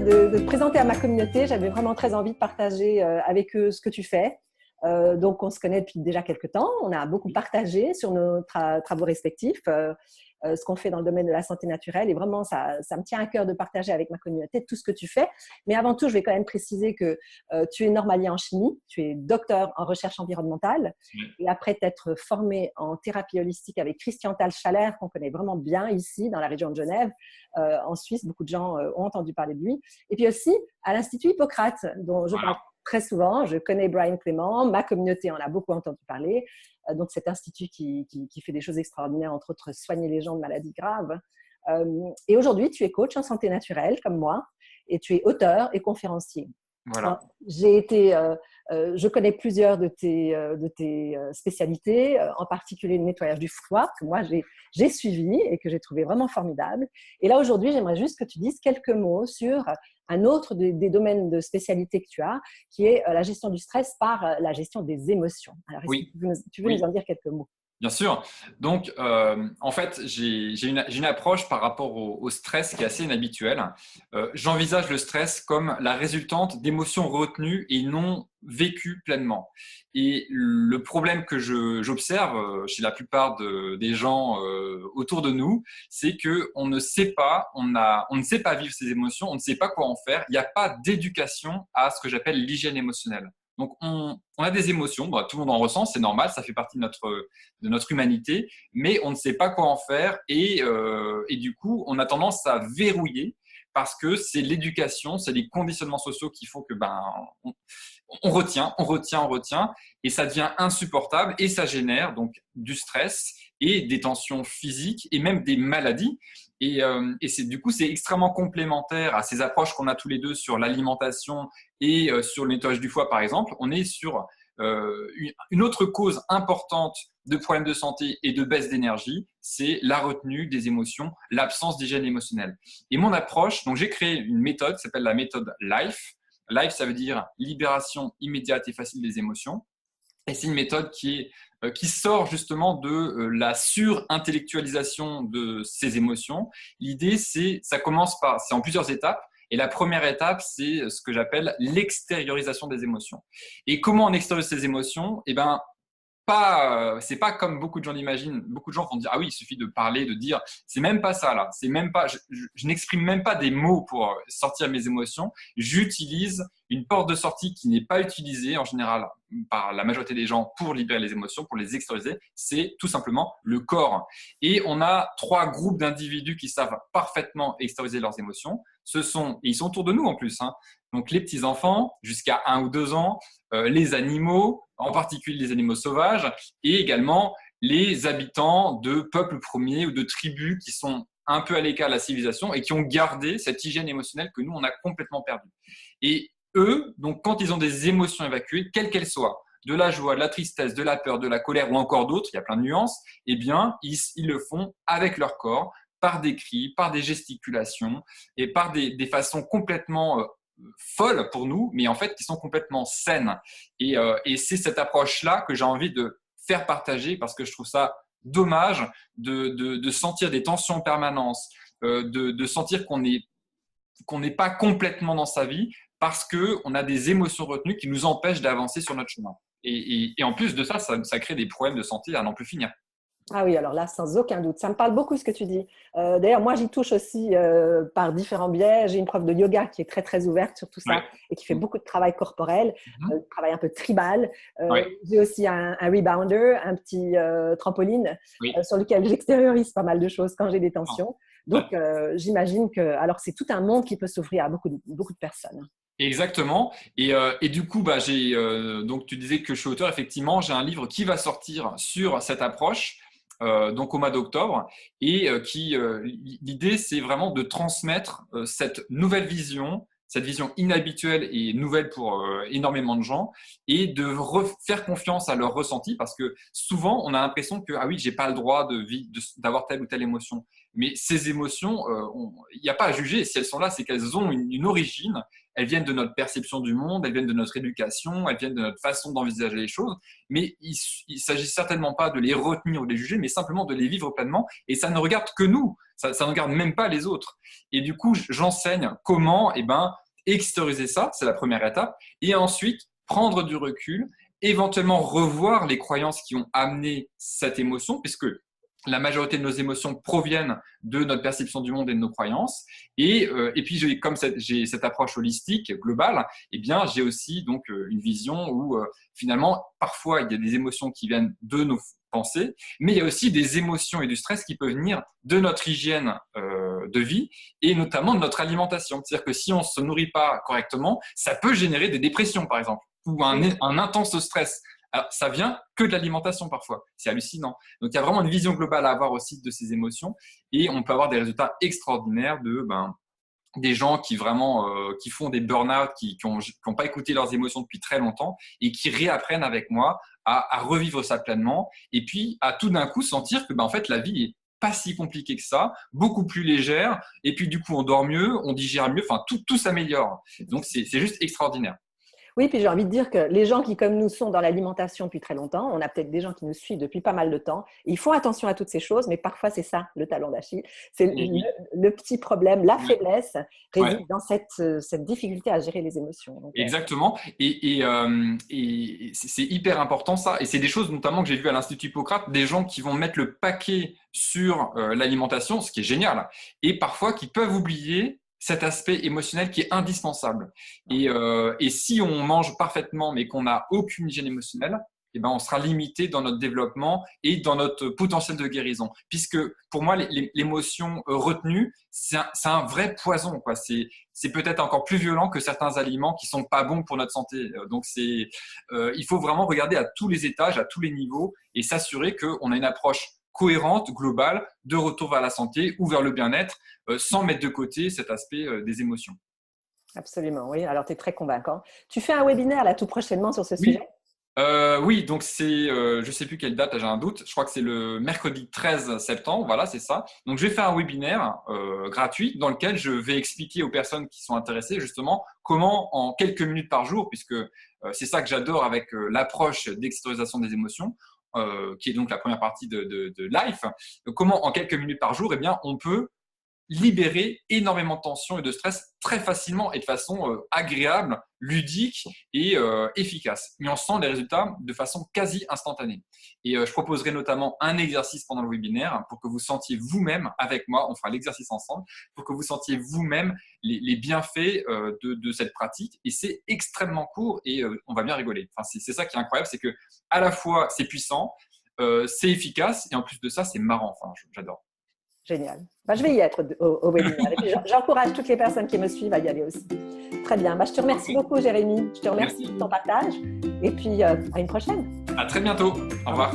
plaisir de te présenter à ma communauté. J'avais vraiment très envie de partager avec eux ce que tu fais. Donc, on se connaît depuis déjà quelques temps. On a beaucoup partagé sur nos travaux respectifs, ce qu'on fait dans le domaine de la santé naturelle. Et vraiment, ça me tient à cœur de partager avec ma communauté tout ce que tu fais. Mais avant tout, je vais quand même préciser que tu es normalier en chimie, tu es docteur en recherche environnementale. Et après t'être formé en thérapie holistique avec Christian Tal-Schaller, qu'on connaît vraiment bien ici, dans la région de Genève, en Suisse, beaucoup de gens ont entendu parler de lui. Et puis aussi à l'Institut Hippocrate, dont je parle très souvent. Je connais Brian Clément, ma communauté en a beaucoup entendu parler. Donc, cet institut qui fait des choses extraordinaires, entre autres soigner les gens de maladies graves. Et aujourd'hui, tu es coach en santé naturelle, comme moi, et tu es auteur et conférencier. Voilà. Je connais plusieurs de tes spécialités, en particulier le nettoyage du froid, que moi j'ai suivi et que j'ai trouvé vraiment formidable. Et là, aujourd'hui, j'aimerais juste que tu dises quelques mots sur un autre des domaines de spécialité que tu as, qui est la gestion du stress par la gestion des émotions. Alors, est-ce que tu veux nous en dire quelques mots? Bien sûr. Donc, en fait, j'ai une approche par rapport au stress qui est assez inhabituelle. J'envisage le stress comme la résultante d'émotions retenues et non vécues pleinement. Et le problème que j'observe chez la plupart des gens autour de nous, c'est que on ne sait pas vivre ces émotions, on ne sait pas quoi en faire. Il n'y a pas d'éducation à ce que j'appelle l'hygiène émotionnelle. Donc, on a des émotions, tout le monde en ressent, c'est normal, ça fait partie de notre humanité, mais on ne sait pas quoi en faire et du coup, on a tendance à verrouiller parce que c'est l'éducation, c'est les conditionnements sociaux qui font que on retient et ça devient insupportable et ça génère donc du stress et des tensions physiques et même des maladies. Et du coup, c'est extrêmement complémentaire à ces approches qu'on a tous les deux sur l'alimentation et sur le nettoyage du foie, par exemple. On est sur une autre cause importante de problèmes de santé et de baisse d'énergie, c'est la retenue des émotions, l'absence d'hygiène émotionnelle. Et mon approche, donc j'ai créé une méthode qui s'appelle la méthode LIFE. LIFE, ça veut dire libération immédiate et facile des émotions. Et c'est une méthode qui sort justement de la surintellectualisation de ces émotions. L'idée, c'est en plusieurs étapes. Et la première étape, c'est ce que j'appelle l'extériorisation des émotions. Et comment on extériorise ces émotions? C'est pas comme beaucoup de gens l'imaginent. Beaucoup de gens vont dire ah oui, il suffit de parler, de dire. C'est même pas ça là. C'est même pas. Je n'exprime même pas des mots pour sortir mes émotions. J'utilise une porte de sortie qui n'est pas utilisée en général par la majorité des gens pour libérer les émotions, pour les extérioriser. C'est tout simplement le corps. Et on a 3 groupes d'individus qui savent parfaitement extérioriser leurs émotions. Et ils sont autour de nous en plus. Donc les petits enfants jusqu'à 1 ou 2 ans, les animaux, en particulier les animaux sauvages, et également les habitants de peuples premiers ou de tribus qui sont un peu à l'écart de la civilisation et qui ont gardé cette hygiène émotionnelle que nous, on a complètement perdue. Et eux, donc, quand ils ont des émotions évacuées, quelles qu'elles soient, de la joie, de la tristesse, de la peur, de la colère ou encore d'autres, il y a plein de nuances, eh bien, ils le font avec leur corps, par des cris, par des gesticulations et par des façons complètement folles pour nous, mais en fait qui sont complètement saines. Et c'est cette approche-là que j'ai envie de faire partager parce que je trouve ça dommage de sentir des tensions en permanence, de sentir qu'on n'est pas complètement dans sa vie parce qu'on a des émotions retenues qui nous empêchent d'avancer sur notre chemin. Et en plus de ça, ça crée des problèmes de santé à n'en plus finir. Ah oui, alors là, sans aucun doute. Ça me parle beaucoup ce que tu dis. D'ailleurs, moi, j'y touche aussi par différents biais. J'ai une prof de yoga qui est très, très ouverte sur tout ça et qui fait beaucoup de travail corporel, travail un peu tribal. J'ai aussi un rebounder, un petit trampoline sur lequel j'extériorise pas mal de choses quand j'ai des tensions. Donc, j'imagine que alors c'est tout un monde qui peut s'ouvrir à beaucoup de personnes. Exactement. Et du coup, donc tu disais que je suis auteur. Effectivement, j'ai un livre qui va sortir sur cette approche. Donc au mois d'octobre, et l'idée c'est vraiment de transmettre cette nouvelle vision, cette vision inhabituelle et nouvelle pour énormément de gens, et de faire confiance à leur ressenti, parce que souvent on a l'impression que ah oui, j'ai pas le droit d'avoir telle ou telle émotion, mais ces émotions, il n'y a pas à juger. Si elles sont là, c'est qu'elles ont une origine elles viennent de notre perception du monde, elles viennent de notre éducation, elles viennent de notre façon d'envisager les choses. Mais il ne s'agit certainement pas de les retenir ou de les juger, mais simplement de les vivre pleinement. Et ça ne regarde que nous, ça ne regarde même pas les autres. Et du coup, j'enseigne comment extérioriser ça, c'est la première étape. Et ensuite, prendre du recul, éventuellement revoir les croyances qui ont amené cette émotion, puisque la majorité de nos émotions proviennent de notre perception du monde et de nos croyances. Et puis, comme j'ai cette approche holistique, globale, j'ai aussi donc une vision où finalement, parfois, il y a des émotions qui viennent de nos pensées, mais il y a aussi des émotions et du stress qui peuvent venir de notre hygiène de vie et notamment de notre alimentation. C'est-à-dire que si on ne se nourrit pas correctement, ça peut générer des dépressions, par exemple, ou un intense stress. Alors, ça vient que de l'alimentation parfois. C'est hallucinant. Donc, il y a vraiment une vision globale à avoir aussi de ces émotions et on peut avoir des résultats extraordinaires des gens qui vraiment qui font des burn-out, qui n'ont pas écouté leurs émotions depuis très longtemps et qui réapprennent avec moi à revivre ça pleinement et puis à tout d'un coup sentir que en fait, la vie est pas si compliquée que ça, beaucoup plus légère et puis du coup, on dort mieux, on digère mieux, enfin, tout s'améliore. Donc, c'est juste extraordinaire. Oui, puis j'ai envie de dire que les gens qui, comme nous, sont dans l'alimentation depuis très longtemps, on a peut-être des gens qui nous suivent depuis pas mal de temps, ils font attention à toutes ces choses, mais parfois c'est ça, le talon d'Achille. C'est le petit problème, la faiblesse réside dans cette difficulté à gérer les émotions. Donc, exactement. Et c'est hyper important ça. Et c'est des choses notamment que j'ai vues à l'Institut Hippocrate, des gens qui vont mettre le paquet sur l'alimentation, ce qui est génial, et parfois qui peuvent oublier cet aspect émotionnel qui est indispensable. Et si on mange parfaitement mais qu'on n'a aucune hygiène émotionnelle, on sera limité dans notre développement et dans notre potentiel de guérison. Puisque pour moi, l'émotion retenue, c'est un vrai poison, quoi. C'est peut-être encore plus violent que certains aliments qui sont pas bons pour notre santé. Donc, il faut vraiment regarder à tous les étages, à tous les niveaux et s'assurer qu'on a une approche cohérente, globale, de retour vers la santé ou vers le bien-être, sans mettre de côté cet aspect des émotions. Absolument, oui. Alors, tu es très convaincant. Tu fais un webinaire là tout prochainement sur ce sujet? Oui, donc c'est, je ne sais plus quelle date, j'ai un doute. Je crois que c'est le mercredi 13 septembre, voilà, c'est ça. Donc, je vais faire un webinaire gratuit dans lequel je vais expliquer aux personnes qui sont intéressées justement comment, en quelques minutes par jour, puisque c'est ça que j'adore avec l'approche d'extériorisation des émotions, qui est donc la première partie de Life. Donc, comment en quelques minutes par jour, on peut libérer énormément de tension et de stress très facilement et de façon agréable, ludique et efficace. Mais on sent les résultats de façon quasi instantanée. Et je proposerai notamment un exercice pendant le webinaire pour que vous sentiez vous-même, avec moi, on fera l'exercice ensemble, pour que vous sentiez vous-même les bienfaits de cette pratique. Et c'est extrêmement court et on va bien rigoler. Enfin, c'est ça qui est incroyable, c'est que à la fois c'est puissant, c'est efficace et en plus de ça, c'est marrant. Enfin, j'adore. Génial. Je vais y être au webinaire. Et puis, j'encourage toutes les personnes qui me suivent à y aller aussi. Très bien. Je te remercie beaucoup, Jérémy. Je te remercie de ton partage. Et puis, à une prochaine. À très bientôt. Au revoir.